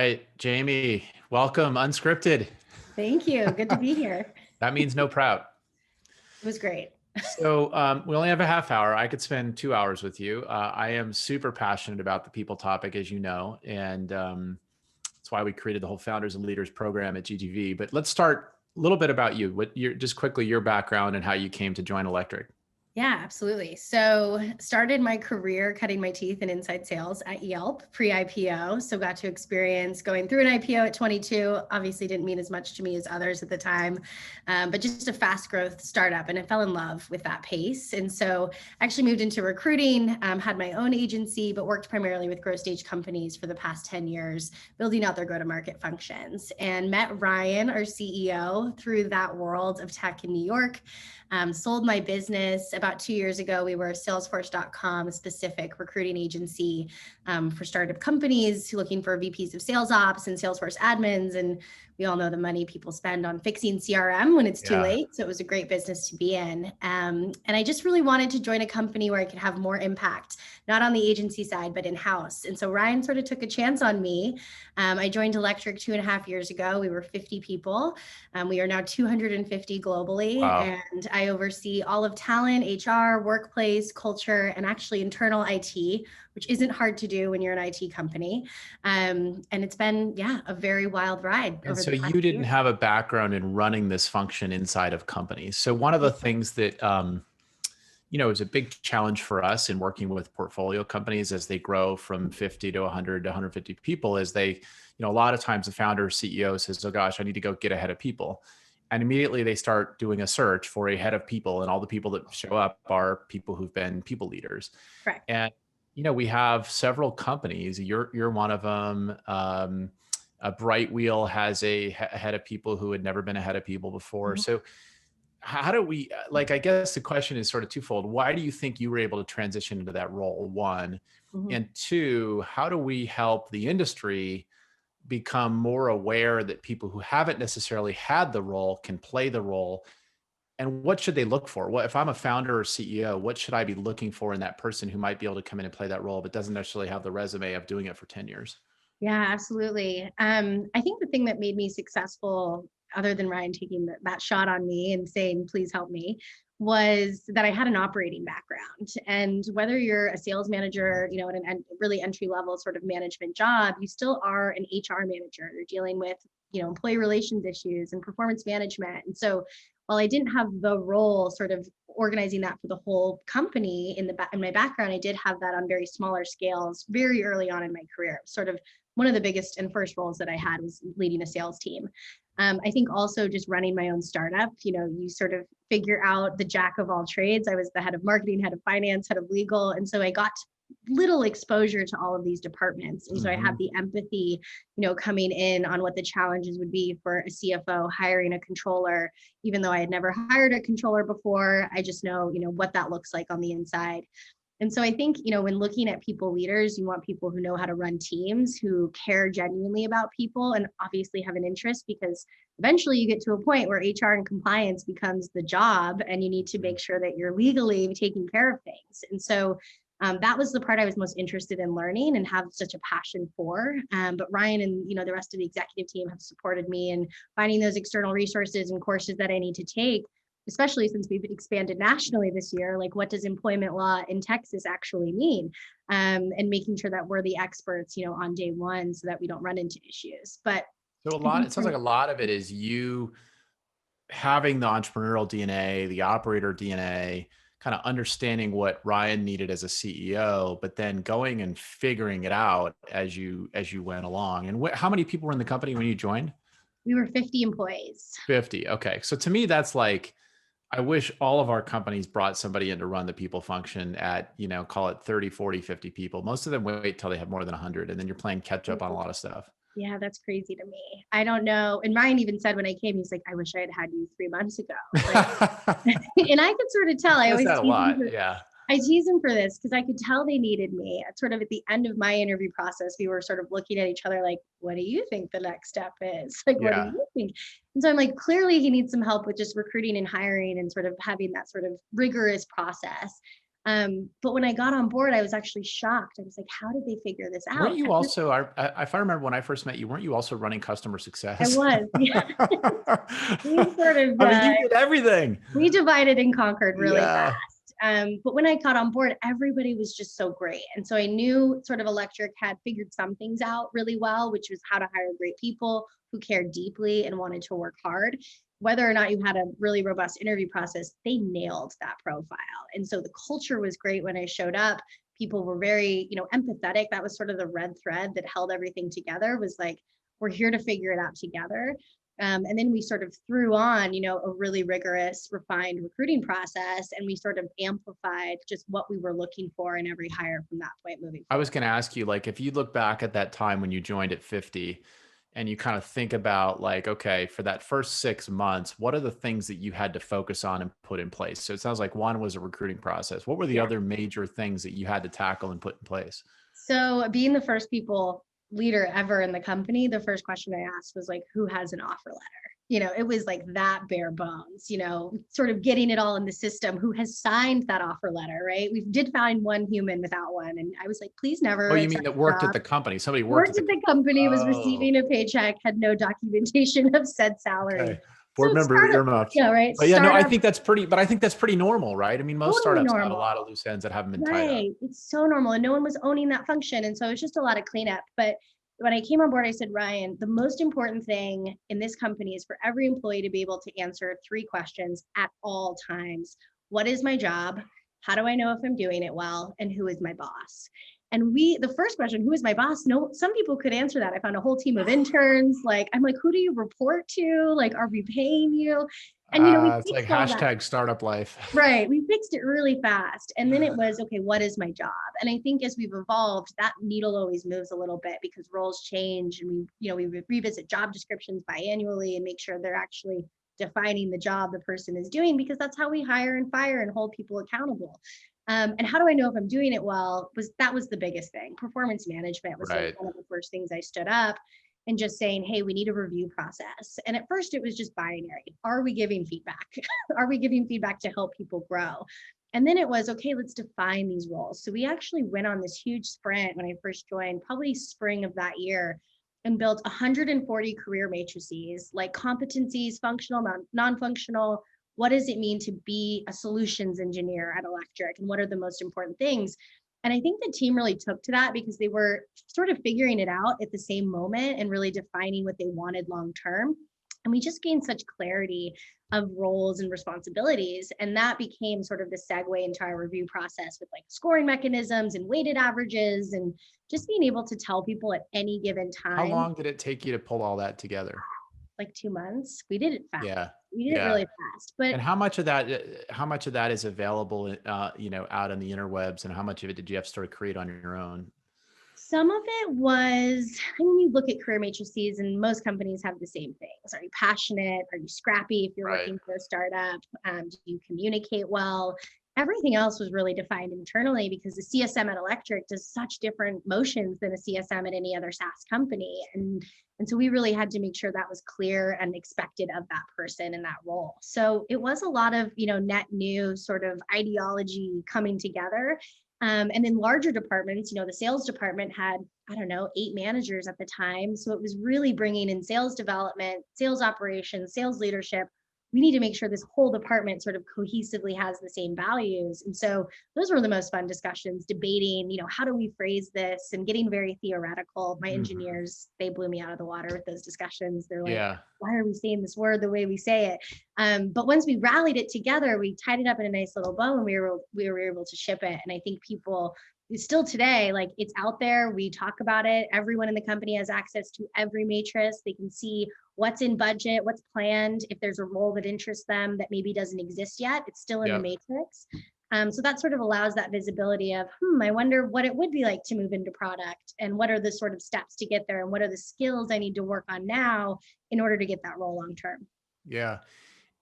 right, Jamie, welcome, Unscripted. Thank you. Good to be here. That means no prout. It was great. So we only have a half hour. I could spend 2 hours with you. I am super passionate about the people topic, as you know, and that's why we created the whole Founders and Leaders program at GGV. But let's start a little bit about you. Just quickly your background and how you came to join Electric. Yeah, absolutely. So started my career cutting my teeth in inside sales at Yelp pre-IPO. So got to experience going through an IPO at 22. Obviously didn't mean as much to me as others at the time, but just a fast growth startup. And I fell in love with that pace. And so actually moved into recruiting, had my own agency, but worked primarily with growth stage companies for the past 10 years, building out their go-to-market functions, and met Ryan, our CEO, through that world of tech in New York. Sold my business about 2 years ago. We were a Salesforce.com specific recruiting agency for startup companies looking for VPs of sales ops and Salesforce admins. And we all know the money people spend on fixing CRM when it's too late. So it was a great business to be in. And I just really wanted to join a company where I could have more impact, not on the agency side, but in-house. And so Ryan sort of took a chance on me. I joined Electric 2.5 years ago. We were 50 people. We are now 250 globally. Wow. And I oversee all of talent, HR, workplace, culture, and actually internal IT, which isn't hard to do when you're an IT company. And it's been, a very wild ride. And so you didn't have a background in running this function inside of companies. So one of the things that, is a big challenge for us in working with portfolio companies as they grow from 50 to 100 to 150 people is they, a lot of times the founder or CEO says, oh gosh, I need to go get ahead of people. And immediately they start doing a search for a head of people, and all the people that show up are people who've been people leaders. Correct. And, we have several companies, you're one of them. A Bright Wheel has a head of people who had never been a head of people before. Mm-hmm. So how do we, I guess the question is sort of twofold. Why do you think you were able to transition into that role, one? Mm-hmm. And two, how do we help the industry become more aware that people who haven't necessarily had the role can play the role? And what should they look for? What if I'm a founder or CEO, what should I be looking for in that person who might be able to come in and play that role, but doesn't necessarily have the resume of doing it for 10 years? Yeah, absolutely. I think the thing that made me successful, other than Ryan taking that shot on me and saying, please help me, was that I had an operating background. And whether you're a sales manager, at an really entry level sort of management job, you still are an HR manager. You're dealing with, employee relations issues and performance management. And so while I didn't have the role sort of organizing that for the whole company in my background, I did have that on very smaller scales very early on in my career. Sort of one of the biggest and first roles that I had was leading a sales team. I think also just running my own startup, you sort of figure out the jack of all trades. I was the head of marketing, head of finance, head of legal. And so I got little exposure to all of these departments. And so I have the empathy, coming in on what the challenges would be for a CFO hiring a controller. Even though I had never hired a controller before, I just know, what that looks like on the inside. And so I think, when looking at people leaders, you want people who know how to run teams, who care genuinely about people, and obviously have an interest, because eventually you get to a point where HR and compliance becomes the job, and you need to make sure that you're legally taking care of things. And so that was the part I was most interested in learning and have such a passion for. But Ryan and, the rest of the executive team have supported me in finding those external resources and courses that I need to take, especially since we've expanded nationally this year. Like, what does employment law in Texas actually mean? And making sure that we're the experts, on day one, so that we don't run into issues. But so it sounds like a lot of it is you having the entrepreneurial DNA, the operator DNA, kind of understanding what Ryan needed as a CEO, but then going and figuring it out as you went along. And how many people were in the company when you joined? We were 50 employees. 50. Okay. So to me, that's like, I wish all of our companies brought somebody in to run the people function at, call it 30, 40, 50 people. Most of them wait till they have more than 100, and then you're playing catch up on a lot of stuff. Yeah, that's crazy to me. I don't know. And Ryan even said when I came, he's like, I wish I had had you 3 months ago. And I could sort of tell. I always a lot. Yeah. I tease him for this because I could tell they needed me. Sort of at the end of my interview process, we were sort of looking at each other like, what do you think the next step is? Like, what do you think? And so I'm like, clearly he needs some help with just recruiting and hiring and sort of having that sort of rigorous process. But when I got on board, I was actually shocked. I was like, how did they figure this Weren't out? you also, if I remember when I first met you, weren't you also running customer I success? was, yeah. We sort of, I mean, you did everything. we divided and conquered really Yeah. fast. But when I got on board, everybody was just so great. And so I knew sort of Electric had figured some things out really well, which was how to hire great people who cared deeply and wanted to work hard. Whether or not you had a really robust interview process, they nailed that profile. And so the culture was great when I showed up. People were very, empathetic. That was sort of the red thread that held everything together, was like, we're here to figure it out together. And then we sort of threw on, a really rigorous, refined recruiting process, and we sort of amplified just what we were looking for in every hire from that point moving I was forward. going to ask you, like, if you look back at that time when you joined at 50 and you kind of think about like, okay, for that first 6 months, what are the things that you had to focus on and put in place? So it sounds like one was a recruiting process. What were the Yeah. other major things that you had to tackle and put in place? So being the first people leader ever in the company, the first question I asked was like, who has an offer letter? It was like that bare bones, sort of getting it all in the system. Who has signed that offer letter, right? We did find one human without one. And I was like, please Oh, never you mean accept that the worked at job. the company? Somebody worked at Worked the at the company. company, was Oh, receiving a paycheck, had no documentation of said salary. okay. So Board member startup, earmuffs. yeah, right. But yeah, no, I Startup, think that's pretty, but I think that's pretty normal, right? I mean, most totally startups have a lot of normal. loose ends that haven't been tied up. Right. It's so normal. And no one was owning that function. And so it's just a lot of cleanup. But when I came on board, I said, Ryan, the most important thing in this company is for every employee to be able to answer three questions at all times. What is my job? How do I know if I'm doing it well? And who is my boss? And the first question, who is my boss? No, some people could answer that. I found a whole team of interns. Like, I'm like, who do you report to? Like, are we paying you? And, we It's like fixed all that. hashtag startup life. Right. We fixed it really fast. And then it was, okay, what is my job? And I think as we've evolved, that needle always moves a little bit because roles change, and we revisit job descriptions biannually and make sure they're actually defining the job the person is doing, because that's how we hire and fire and hold people accountable. And how do I know if I'm doing it well? That was the biggest thing. Performance management was like Right. one of the first things I stood up, and just saying, hey, we need a review process. And at first it was just binary. Are we giving feedback? Are we giving feedback to help people grow? And then it was, okay, let's define these roles. So we actually went on this huge sprint when I first joined, probably spring of that year, and built 140 career matrices, like competencies, functional, non-functional. What does it mean to be a solutions engineer at Electric? And what are the most important things? And I think the team really took to that because they were sort of figuring it out at the same moment and really defining what they wanted long term. And we just gained such clarity of roles and responsibilities. And that became sort of the segue into our review process with like scoring mechanisms and weighted averages, and just being able to tell people at any given How time, long did it take you to pull all that together? like 2 months. We did it fast. Yeah. We did it Yeah. really fast. But And how much of that is available, out on the interwebs, and how much of it did you have to sort of create on your own? some of it was, I mean, you look at career matrices and most companies have the same things. Are you passionate? Are you scrappy if you're Right. working for a startup? Do you communicate well? Everything else was really defined internally because the CSM at Electric does such different motions than a CSM at any other SaaS company. And so we really had to make sure that was clear and expected of that person in that role. So it was a lot of, net new sort of ideology coming together. And then larger departments, the sales department had, I don't know, 8 managers at the time. So it was really bringing in sales development, sales operations, sales leadership. We need to make sure this whole department sort of cohesively has the same values. And so those were the most fun discussions, debating, how do we phrase this, and getting very theoretical. My Mhm. engineers, they blew me out of the water with those discussions. They're like, Yeah. why are we saying this word the way we say it? But once we rallied it together, we tied it up in a nice little bow, and we were able to ship it. And I think people still today, like, it's out there. We talk about it. Everyone in the company has access to every matrix. They can see what's in budget, what's planned. If there's a role that interests them that maybe doesn't exist yet, it's still in the Yep. matrix. So that sort of allows that visibility of, I wonder what it would be like to move into product, and what are the sort of steps to get there, and what are the skills I need to work on now in order to get that role long term. Yeah.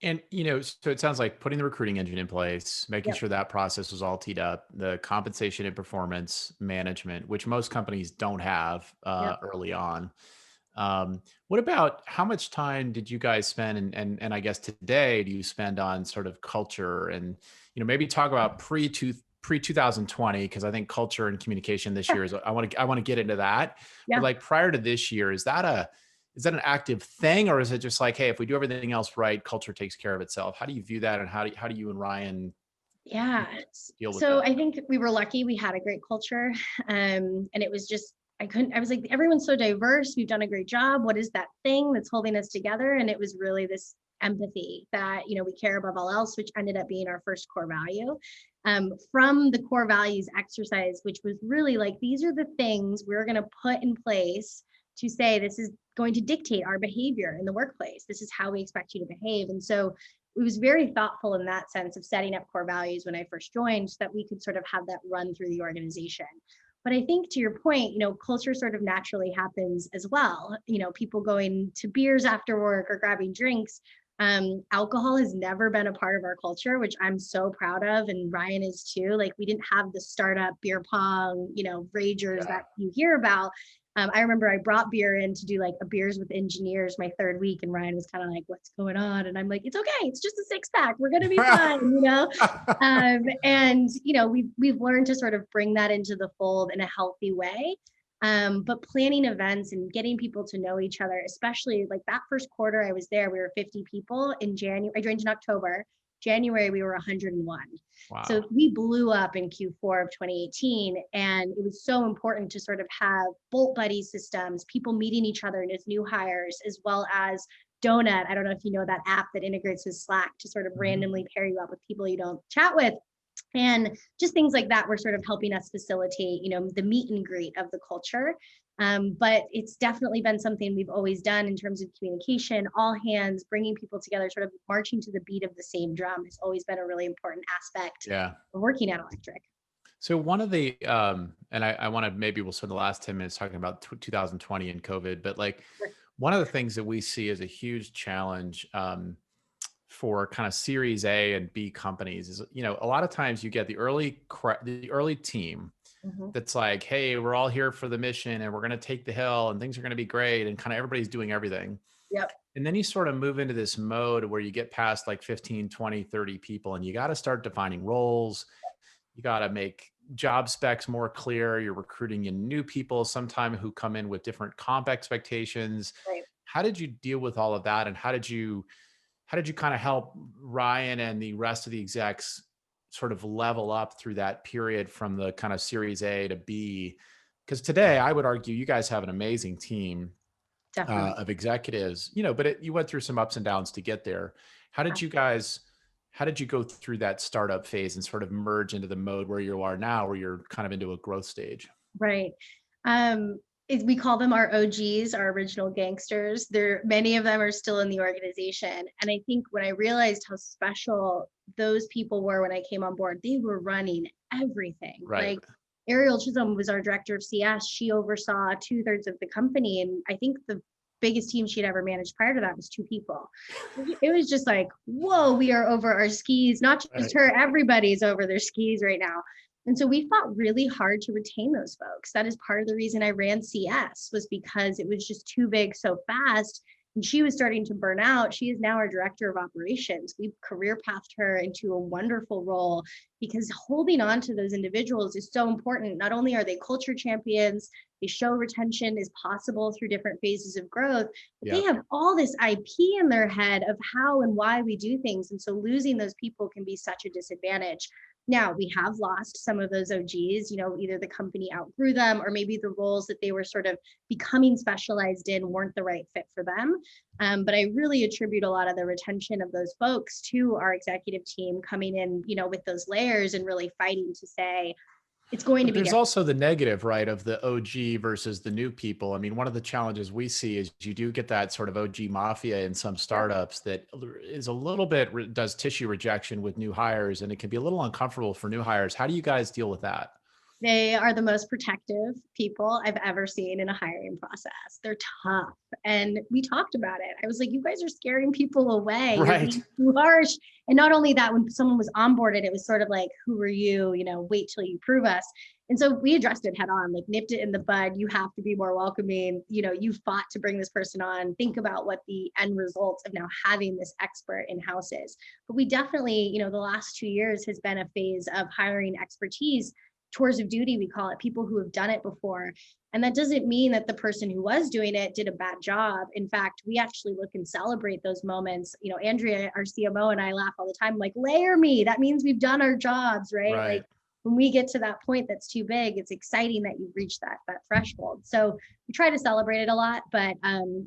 And, so it sounds like putting the recruiting engine in place, making Yep. sure that process was all teed up, the compensation and performance management, which most companies don't have Yep. early on. What about how much time did you guys spend, and I guess today do you spend on sort of culture, and maybe talk about pre 2020, because I think culture and communication this year is, I want to get into that. But Yeah. like prior to this year, is that an active thing, or is it just like, hey, if we do everything else right, culture takes care of itself? How do you view that, and how do you and Ryan, Yeah. you know, deal with So that? I think we were lucky. We had a great culture. And it was just, I was like, everyone's so diverse. We've done a great job. What is that thing that's holding us together? And it was really this empathy that, we care above all else, which ended up being our first core value. From the core values exercise, which was really like, these are the things we're going to put in place to say, this is going to dictate our behavior in the workplace. This is how we expect you to behave. And so it was very thoughtful in that sense of setting up core values when I first joined, so that we could sort of have that run through the organization. But I think to your point, culture sort of naturally happens as well. People going to beers after work or grabbing drinks. Alcohol has never been a part of our culture, which I'm so proud of, and Ryan is too. Like, we didn't have the startup beer pong, ragers that you hear about. I remember I brought beer in to do like a beers with engineers my third week, and Ryan was kind of like, "What's going on?" And I'm like, "It's okay. It's just a 6-pack. We're gonna be fine." And we've learned to sort of bring that into the fold in a healthy way. But planning events and getting people to know each other, especially like that first quarter I was there, we were 50 people. In January, I joined in October. January, we were 101. Wow. So we blew up in Q4 of 2018. And it was so important to sort of have Bolt Buddy systems, people meeting each other as new hires, as well as Donut. I don't know if you know that app that integrates with Slack to sort of randomly pair you up with people you don't chat with. And just things like that were sort of helping us facilitate, the meet and greet of the culture. But it's definitely been something we've always done in terms of communication, all hands, bringing people together, sort of marching to the beat of the same drum has always been a really important aspect of working at Electric. So one of the, and I want to, maybe we'll spend the last 10 minutes talking about 2020 and COVID, but like one of the things that we see as a huge challenge, for kind of Series A and B companies is, a lot of times you get the early team that's like, hey, we're all here for the mission and we're going to take the hill and things are going to be great. And kind of everybody's doing everything. Yep. And then you sort of move into this mode where you get past like 15, 20, 30 people, and you got to start defining roles. You got to make job specs more clear. You're recruiting in new people, sometimes who come in with different comp expectations. Right. How did you deal with all of that? And how did you kind of help Ryan and the rest of the execs sort of level up through that period from the kind of Series A to B? Because today, I would argue you guys have an amazing team of executives, but you went through some ups and downs to get there. How did you go through that startup phase and sort of merge into the mode where you are now, where you're kind of into a growth stage? Right. We call them our OGs, our original gangsters. Many of them are still in the organization. And I think when I realized how special those people were when I came on board, they were running everything. Right. Like Ariel Chisholm was our director of CS. She oversaw 2/3 of the company. And I think the biggest team she'd ever managed prior to that was 2 people. It was just like, whoa, we are over our skis. Not just her, everybody's over their skis right now. And so we fought really hard to retain those folks. That is part of the reason I ran CS, was because it was just too big so fast. And she was starting to burn out. She is now our director of operations. We've career pathed her into a wonderful role, because holding on to those individuals is so important. Not only are they culture champions, they show retention is possible through different phases of growth, but they have all this IP in their head of how and why we do things. And so losing those people can be such a disadvantage. Now, we have lost some of those OGs, either the company outgrew them, or maybe the roles that they were sort of becoming specialized in weren't the right fit for them. But I really attribute a lot of the retention of those folks to our executive team coming in, with those layers and really fighting to say, it's going to be There's different. also the negative, right, of the OG versus the new people. I mean, one of the challenges we see is you do get that sort of OG mafia in some startups that is a little bit, does tissue rejection with new hires, and it can be a little uncomfortable for new hires. How do you guys deal with that? They are the most protective people I've ever seen in a hiring process. They're tough. And we talked about it. I was like, you guys are scaring people away. Right. You're being too harsh. And not only that, when someone was onboarded, it was sort of like, who are you? Wait till you prove us. And so we addressed it head on, like nipped it in the bud. You have to be more welcoming. You fought to bring this person on. Think about what the end results of now having this expert in house is. But we definitely, the last 2 years has been a phase of hiring expertise, tours of duty, we call it, people who have done it before. And that doesn't mean that the person who was doing it did a bad job. In fact, we actually look and celebrate those moments. Andrea, our CMO, and I laugh all the time, like, layer me. That means we've done our jobs, right? Right. Like, when we get to that point that's too big, it's exciting that you've reached that threshold. So we try to celebrate it a lot, but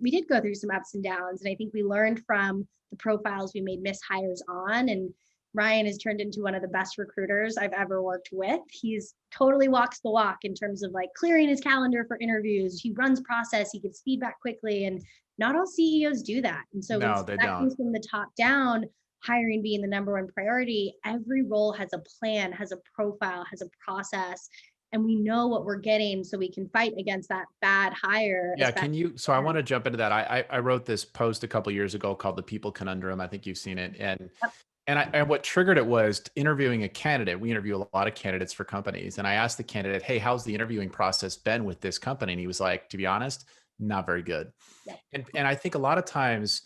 we did go through some ups and downs. And I think we learned from the profiles we made mishires on. And Ryan has turned into one of the best recruiters I've ever worked with. He's totally walks the walk in terms of like clearing his calendar for interviews. He runs process, he gives feedback quickly, and not all CEOs do that. And so when No, they that don't. comes from the top down, hiring being the number one priority, every role has a plan, has a profile, has a process, and we know what we're getting so we can fight against that bad hire. Yeah, so I want to jump into that. I wrote this post a couple years ago called The People Conundrum. I think you've seen it. And what triggered it was interviewing a candidate. We interview a lot of candidates for companies. And I asked the candidate, hey, how's the interviewing process been with this company? And he was like, to be honest, not very good. Yep. And I think a lot of times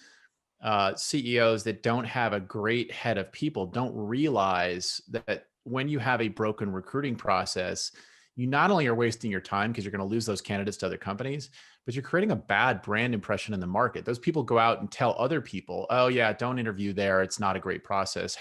CEOs that don't have a great head of people don't realize that when you have a broken recruiting process, you not only are wasting your time because you're going to lose those candidates to other companies, but you're creating a bad brand impression in the market. Those people go out and tell other people, oh yeah, don't interview there. It's not a great process.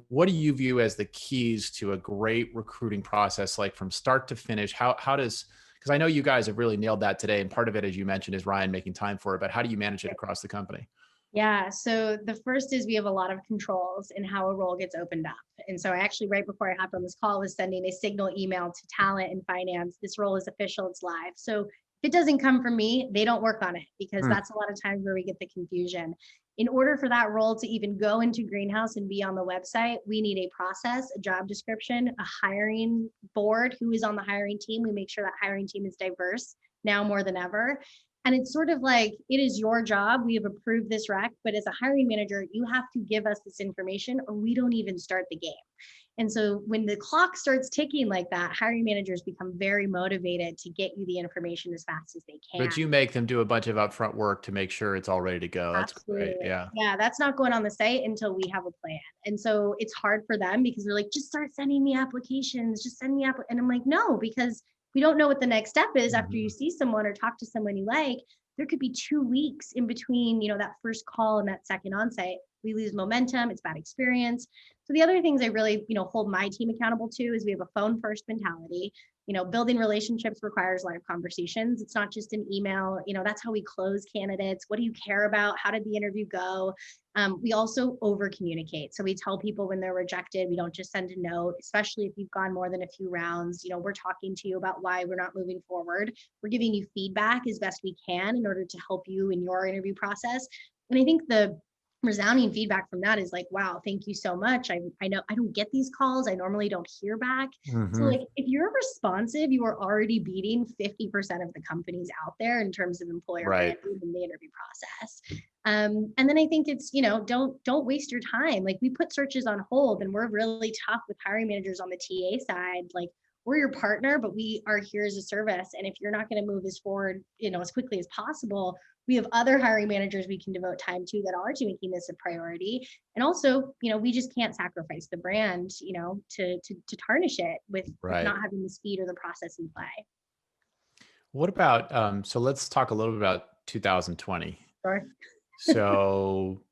What do you view as the keys to a great recruiting process, like from start to finish? Because I know you guys have really nailed that today. And part of it, as you mentioned, is Ryan making time for it, but how do you manage it across the company? Yeah. So the first is we have a lot of controls in how a role gets opened up. And so I actually, right before I hopped on this call, was sending a signal email to talent and finance. This role is official, it's live. So if it doesn't come from me, they don't work on it, because that's a lot of times where we get the confusion. In order for that role to even go into Greenhouse and be on the website, we need a process, a job description, a hiring board, who is on the hiring team. We make sure that hiring team is diverse now more than ever. And it's sort of like, it is your job. We have approved this rec, but as a hiring manager, you have to give us this information or we don't even start the game. And so when the clock starts ticking like that, hiring managers become very motivated to get you the information as fast as they can. But you make them do a bunch of upfront work to make sure it's all ready to go. That's great. Absolutely. Yeah. Yeah, that's not going on the site until we have a plan. And so it's hard for them because they're like, just start sending me applications, just send me and I'm like, no, because we don't know what the next step is after you see someone or talk to someone you like. There could be 2 weeks in between, that first call and that second onsite. We lose momentum, it's bad experience. So the other things I really, hold my team accountable to is we have a phone first mentality. Building relationships requires live conversations. It's not just an email. That's how we close candidates. What do you care about? How did the interview go? We also over communicate. So we tell people when they're rejected. We don't just send a note, especially if you've gone more than a few rounds. We're talking to you about why we're not moving forward. We're giving you feedback as best we can in order to help you in your interview process. And I think the resounding feedback from that is like, wow, thank you so much. I know I don't get these calls. I normally don't hear back. So like, if you're responsive, you are already beating 50% of the companies out there in terms of employer branding in the interview process. And then I think it's, don't waste your time. Like, we put searches on hold and we're really tough with hiring managers on the TA side. Like, we're your partner, but we are here as a service. And if you're not going to move this forward, as quickly as possible, we have other hiring managers we can devote time to that are making this a priority. And also, we just can't sacrifice the brand, to tarnish it with not having the speed or the process in play. What about, so let's talk a little bit about 2020. Sure. So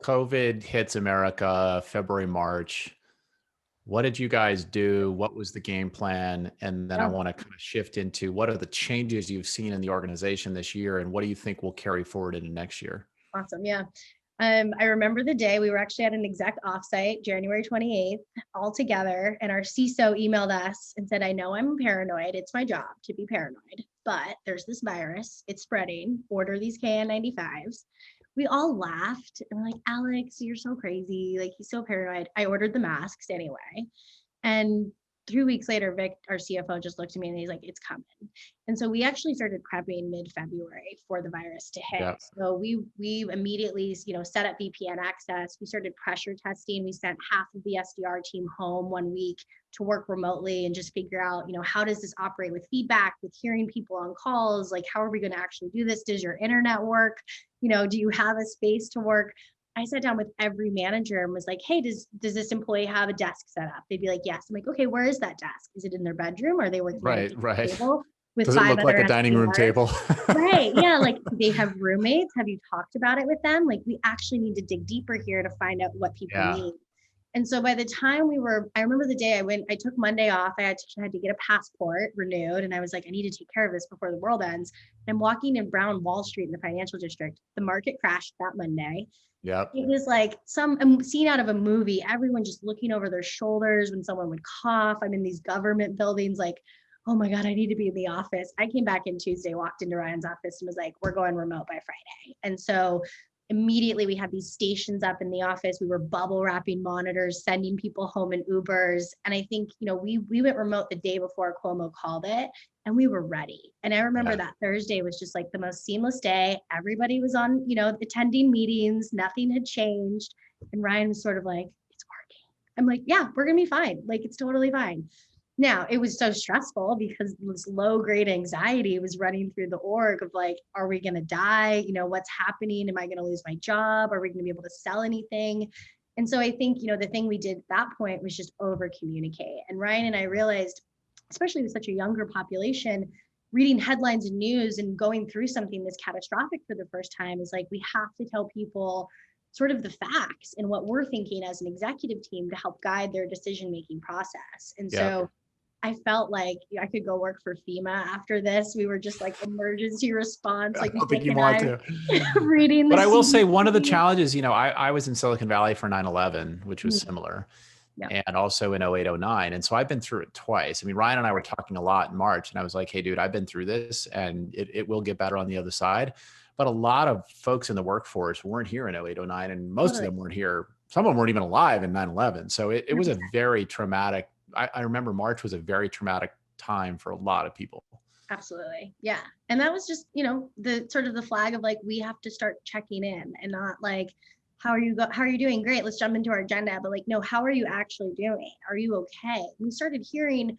COVID hits America February, March. What did you guys do? What was the game plan? And then I want to kind of shift into what are the changes you've seen in the organization this year, and what do you think will carry forward into next year? Awesome. Yeah. I remember the day we were actually at an exec offsite, January 28th, all together, and our CISO emailed us and said, I know I'm paranoid. It's my job to be paranoid, but there's this virus. It's spreading. Order these KN95s. We all laughed and we're like, Alex, you're so crazy. Like, he's so paranoid. I ordered the masks anyway. And 2 weeks later, Vic, our CFO, just looked at me and he's like, it's coming. And so we actually started prepping mid-February for the virus to hit. Yeah. So we immediately, set up VPN access. We started pressure testing. We sent half of the SDR team home 1 week to work remotely and just figure out, how does this operate with feedback, with hearing people on calls? Like, how are we going to actually do this? Does your internet work? Do you have a space to work? I sat down with every manager and was like, hey, does this employee have a desk set up? They'd be like, yes. I'm like, okay, where is that desk? Is it in their bedroom? Are they working at a Right. kitchen Right. table with Does it 5 look like other a dining room SDRs? table? Right. Yeah. Like, do they have roommates? Have you talked about it with them? Like, we actually need to dig deeper here to find out what people Yeah. need. And so by the time I remember the day I took Monday off. I had to get a passport renewed. And I was like, I need to take care of this before the world ends. I'm walking in Brown Wall Street in the financial district. The market crashed that Monday. Yep. It was like some scene out of a movie, everyone just looking over their shoulders when someone would cough. I'm in these government buildings like, oh my God, I need to be in the office. I came back in Tuesday, walked into Ryan's office and was like, we're going remote by Friday. And so immediately we had these stations up in the office. We were bubble wrapping monitors, sending people home in Ubers. And I think, we went remote the day before Cuomo called it and we were ready. And I remember that Thursday was just like the most seamless day. Everybody was on, attending meetings, nothing had changed. And Ryan was sort of like, it's working. I'm like, yeah, we're going to be fine. Like, it's totally fine. Now, it was so stressful because this low-grade anxiety was running through the org of like, are we going to die? What's happening? Am I going to lose my job? Are we going to be able to sell anything? And so I think, the thing we did at that point was just over-communicate. And Ryan and I realized, especially with such a younger population, reading headlines and news and going through something this catastrophic for the first time is like, we have to tell people sort of the facts and what we're thinking as an executive team to help guide their decision-making process. And so I felt like I could go work for FEMA after this. We were just like emergency response. Like, I don't think you want to. reading But the I will say CDC. one of the challenges, I was in Silicon Valley for 9/11, which was similar, and also in 08, 09. And so I've been through it twice. I mean, Ryan and I were talking a lot in March, and I was like, hey, dude, I've been through this, and it will get better on the other side. But a lot of folks in the workforce weren't here in 08, 09, and most of them weren't here. Some of them weren't even alive in 9/11. So it was a very traumatic. I remember March was a very traumatic time for a lot of people. Absolutely. Yeah. And that was just, the sort of the flag of like, we have to start checking in and not like, how are you doing? Great. Let's jump into our agenda. But like, no, how are you actually doing? Are you okay? We started hearing,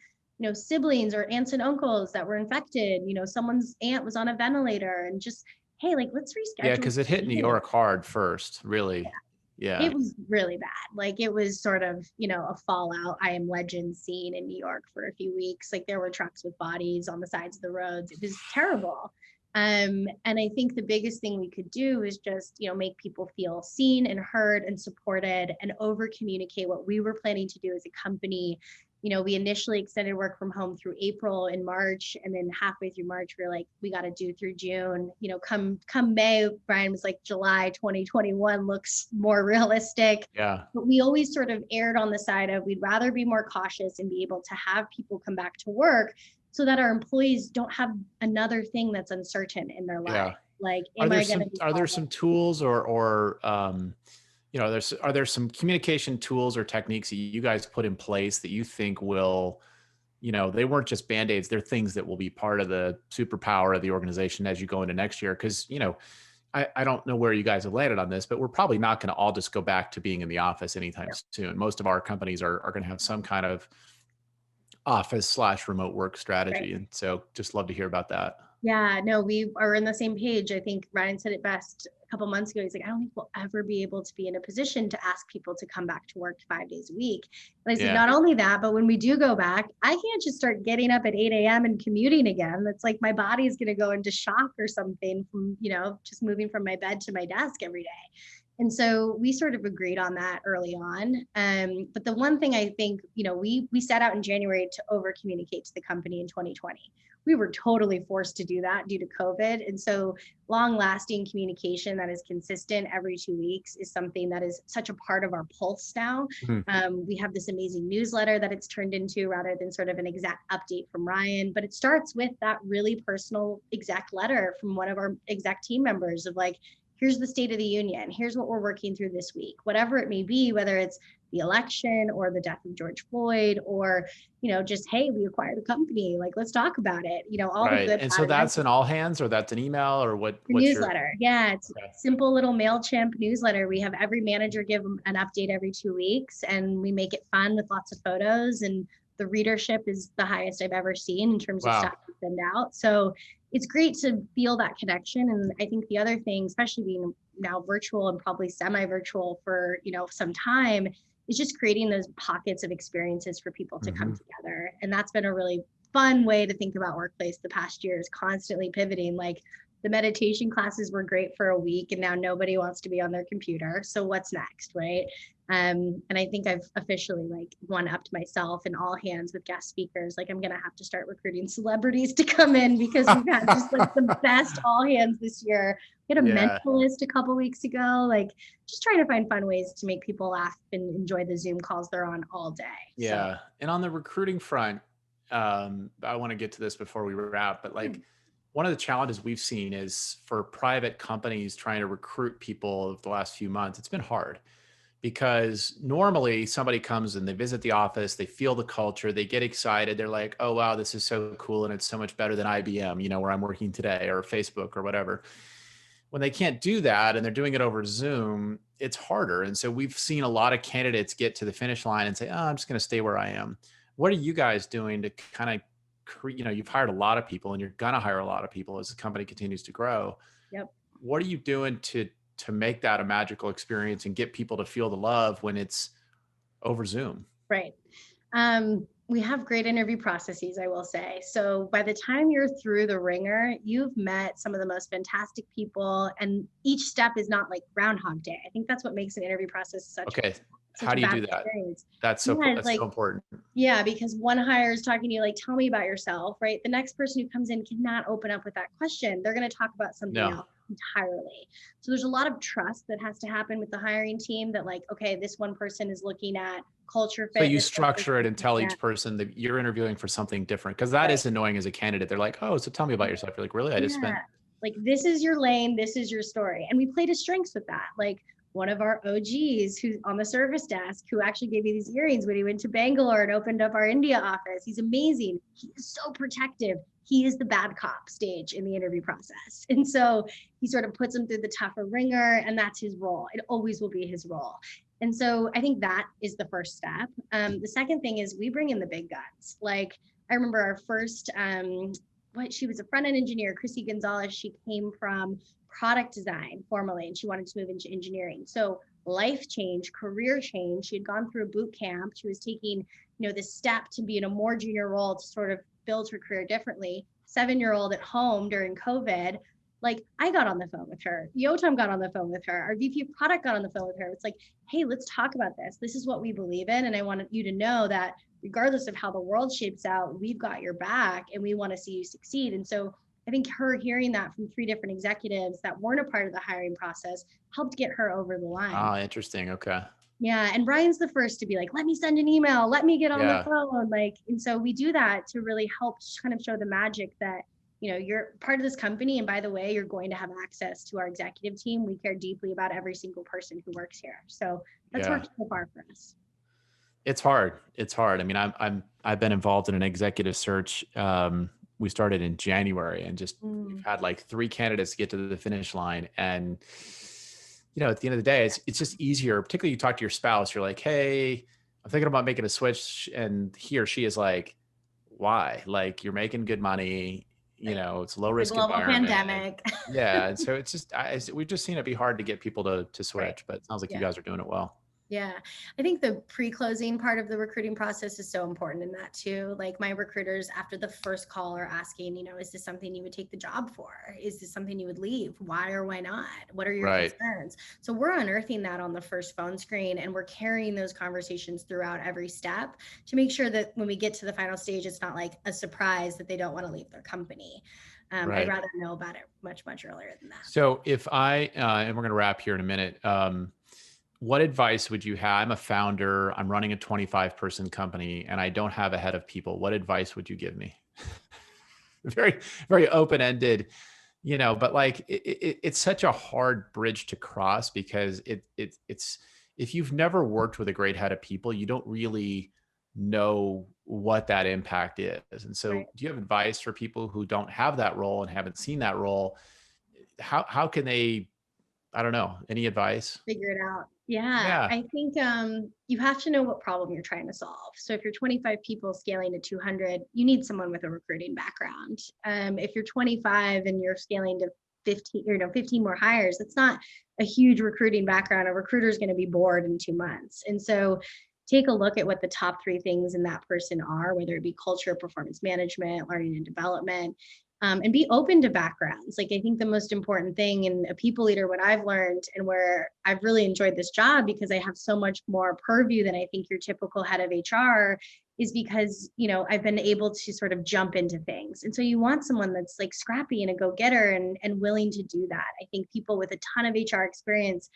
siblings or aunts and uncles that were infected, someone's aunt was on a ventilator and just, hey, like, let's reschedule. Yeah. Cause it hit New York hard first, really. Yeah. It was really bad. Like, it was sort of, a fallout I Am Legend scene in New York for a few weeks. Like, there were trucks with bodies on the sides of the roads. It was terrible. And I think the biggest thing we could do is just, make people feel seen and heard and supported and over communicate what we were planning to do as a company. We initially extended work from home through April and March, and then halfway through March, we were like, we got to do through June. Come May, Brian was like, July 2021 looks more realistic. Yeah. But we always sort of erred on the side of we'd rather be more cautious and be able to have people come back to work so that our employees don't have another thing that's uncertain in their life. Yeah. Like, are there some tools or are there some communication tools or techniques that you guys put in place that you think will, they weren't just Band-Aids, they're things that will be part of the superpower of the organization as you go into next year? Because, I don't know where you guys have landed on this, but we're probably not going to all just go back to being in the office anytime soon. Most of our companies are going to have some kind of office/remote work strategy. And so just love to hear about that. Yeah, no, we are on the same page. I think Ryan said it best a couple months ago. He's like, I don't think we'll ever be able to be in a position to ask people to come back to work 5 days a week. And I said, not only that, but when we do go back, I can't just start getting up at 8 a.m. and commuting again. That's like my body's going to go into shock or something from, just moving from my bed to my desk every day. And so we sort of agreed on that early on. But the one thing I think, we set out in January to over communicate to the company in 2020. We were totally forced to do that due to COVID. And so long lasting communication that is consistent every 2 weeks is something that is such a part of our pulse now. We have this amazing newsletter that it's turned into rather than sort of an exact update from Ryan, but it starts with that really personal exec letter from one of our exec team members of like, here's the state of the union. Here's what we're working through this week, whatever it may be, whether it's the election or the death of George Floyd, or, just, hey, we acquired a company, like, let's talk about it, all the Right. good, And bad, so and that's ugly. an all hands, or that's an email, or The what's your, newsletter. Yeah, it's okay. simple little MailChimp newsletter. We have every manager give an update every 2 weeks, and we make it fun with lots of photos. And the readership is the highest I've ever seen in terms of Wow. stuff to send out. So it's great to feel that connection. And I think the other thing, especially being now virtual and probably semi-virtual for, some time, is just creating those pockets of experiences for people to come Hmm. together. And that's been a really fun way to think about workplace the past year, is constantly pivoting. Like, the meditation classes were great for a week, and now nobody wants to be on their computer. So what's next, right? And I think I've officially, like, one-upped myself in all hands with guest speakers. Like, I'm gonna have to start recruiting celebrities to come in, because we've had just like the best all hands this year. We had a Yeah. mentalist a couple weeks ago. Like, just trying to find fun ways to make people laugh and enjoy the Zoom calls they're on all day. So Yeah. And on the recruiting front, I want to get to this before we wrap, but yeah, like one of the challenges we've seen is for private companies trying to recruit people of the last few months, it's been hard because normally somebody comes and they visit the office, they feel the culture, they get excited. They're like, oh, wow, this is so cool. And it's so much better than IBM, where I'm working today, or Facebook or whatever. When they can't do that and they're doing it over Zoom, it's harder. And so we've seen a lot of candidates get to the finish line and say, oh, I'm just going to stay where I am. What are you guys doing to kind of you've hired a lot of people and you're going to hire a lot of people as the company continues to grow. yep. What are you doing to make that a magical experience and get people to feel the love when it's over Zoom? Right. We have great interview processes, I will say. So by the time you're through the ringer, you've met some of the most fantastic people, and each step is not like Groundhog Day. I think that's what makes an interview process Okay. such How a do you bad do that? experience. That's so, Yeah, it's that's so like, important. yeah, because one hire is talking to you like, tell me about yourself, right? The next person who comes in cannot open up with that question. They're going to talk about something No. else entirely. So there's a lot of trust that has to happen with the hiring team, that, like, okay, this one person is looking at culture So fit. you This one structure person it is and tell looking at, each person that you're interviewing for something different, because that right. is annoying as a candidate. They're like, "Oh, so tell me about yourself." You're like, "Really? I just Yeah. spent." Like, this is your lane, this is your story. And we play to strengths with that. Like, one of our OGs who's on the service desk, who actually gave me these earrings when he went to Bangalore and opened up our India office. He's amazing. He is so protective. He is the bad cop stage in the interview process. And so he sort of puts him through the tougher ringer, and that's his role. It always will be his role. And so I think that is the first step. The second thing is we bring in the big guns. Like, I remember our first she was a front end engineer, Chrissy Gonzalez. She came from product design formally, and she wanted to move into engineering. So life change, career change. She had gone through a boot camp. She was taking, this step to be in a more junior role to sort of build her career differently. 7-year-old at home during COVID. Like, I got on the phone with her. Yotam got on the phone with her. Our VP of product got on the phone with her. It's like, hey, let's talk about this. This is what we believe in. And I want you to know that regardless of how the world shapes out, we've got your back and we want to see you succeed. And so I think her hearing that from 3 different executives that weren't a part of the hiring process helped get her over the line. Ah, interesting. Okay. Yeah. And Brian's the first to be like, let me send an email, let me get on the Yeah. phone. Like, and so we do that to really help kind of show the magic that, you're part of this company. And by the way, you're going to have access to our executive team. We care deeply about every single person who works here. So that's Yeah. worked so far for us. It's hard. It's hard. I mean, I've been involved in an executive search. We started in January, and just we've had like 3 candidates get to the finish line. And at the end of the day, it's just easier. Particularly, you talk to your spouse. You're like, "Hey, I'm thinking about making a switch," and he or she is like, "Why? Like, you're making good money. It's a low The risk global environment." pandemic. Yeah, and so it's just we've just seen it be hard to get people to Right. switch. But it sounds like you Yeah. guys are doing it well. Yeah. I think the pre-closing part of the recruiting process is so important in that too. Like, my recruiters after the first call are asking, is this something you would take the job for? Is this something you would leave? Why or why not? What are your Right. concerns? So we're unearthing that on the first phone screen, and we're carrying those conversations throughout every step to make sure that when we get to the final stage, it's not like a surprise that they don't want to leave their company. I'd Right. rather know about it much, much earlier than that. So if and we're going to wrap here in a minute. What advice would you have? I'm a founder. I'm running a 25-person company, and I don't have a head of people. What advice would you give me? Very, very open ended, but like it's such a hard bridge to cross because it's if you've never worked with a great head of people, you don't really know what that impact is. And so, Right. do you have advice for people who don't have that role and haven't seen that role? How can they, I don't know, any advice? Figure it out. Yeah, Yeah. I think you have to know what problem you're trying to solve. So if you're 25 people scaling to 200, you need someone with a recruiting background. If you're 25 and you're scaling to 15, 15 more hires, that's not a huge recruiting background. A recruiter is going to be bored in 2 months. And so take a look at what the top three things in that person are, whether it be culture, performance management, learning and development, and be open to backgrounds. Like, I think the most important thing in a people leader, what I've learned and where I've really enjoyed this job because I have so much more purview than I think your typical head of HR, is because, I've been able to sort of jump into things. And so you want someone that's like scrappy and a go-getter and willing to do that. I think people with a ton of HR experience,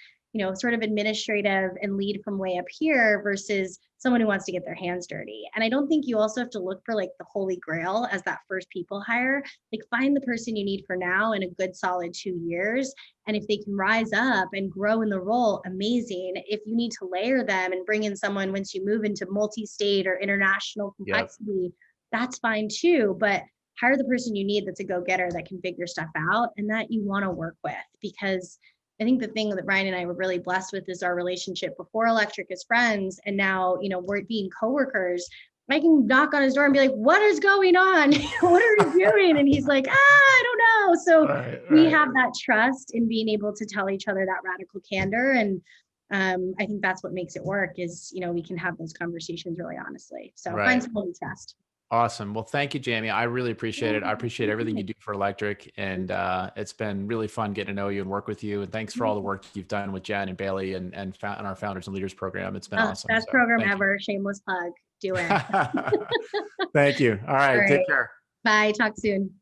sort of administrative and lead from way up here versus someone who wants to get their hands dirty. And I don't think you also have to look for like the holy grail as that first people hire. Like, find the person you need for now in a good solid 2 years. And if they can rise up and grow in the role, amazing. If you need to layer them and bring in someone once you move into multi-state or international Yep. complexity, that's fine too. But hire the person you need that's a go-getter that can figure stuff out and that you want to work with. Because I think the thing that Ryan and I were really blessed with is our relationship before Electric as friends. And now, we're being coworkers. I can knock on his door and be like, what is going on? What are you doing? And he's like, I don't know. So Right, we right, have that trust in being able to tell each other that radical candor. And I think that's what makes it work is, we can have those conversations really honestly. So find right. someone you trust. Awesome. Well, thank you, Jamie. I really appreciate it. I appreciate everything you do for Electric, and it's been really fun getting to know you and work with you. And thanks for all the work you've done with Jen and Bailey and our Founders and Leaders program. It's been awesome. Best So program thank you. ever. Shameless plug. Do it. Thank you. All All right. Take right. care. Bye. Talk soon.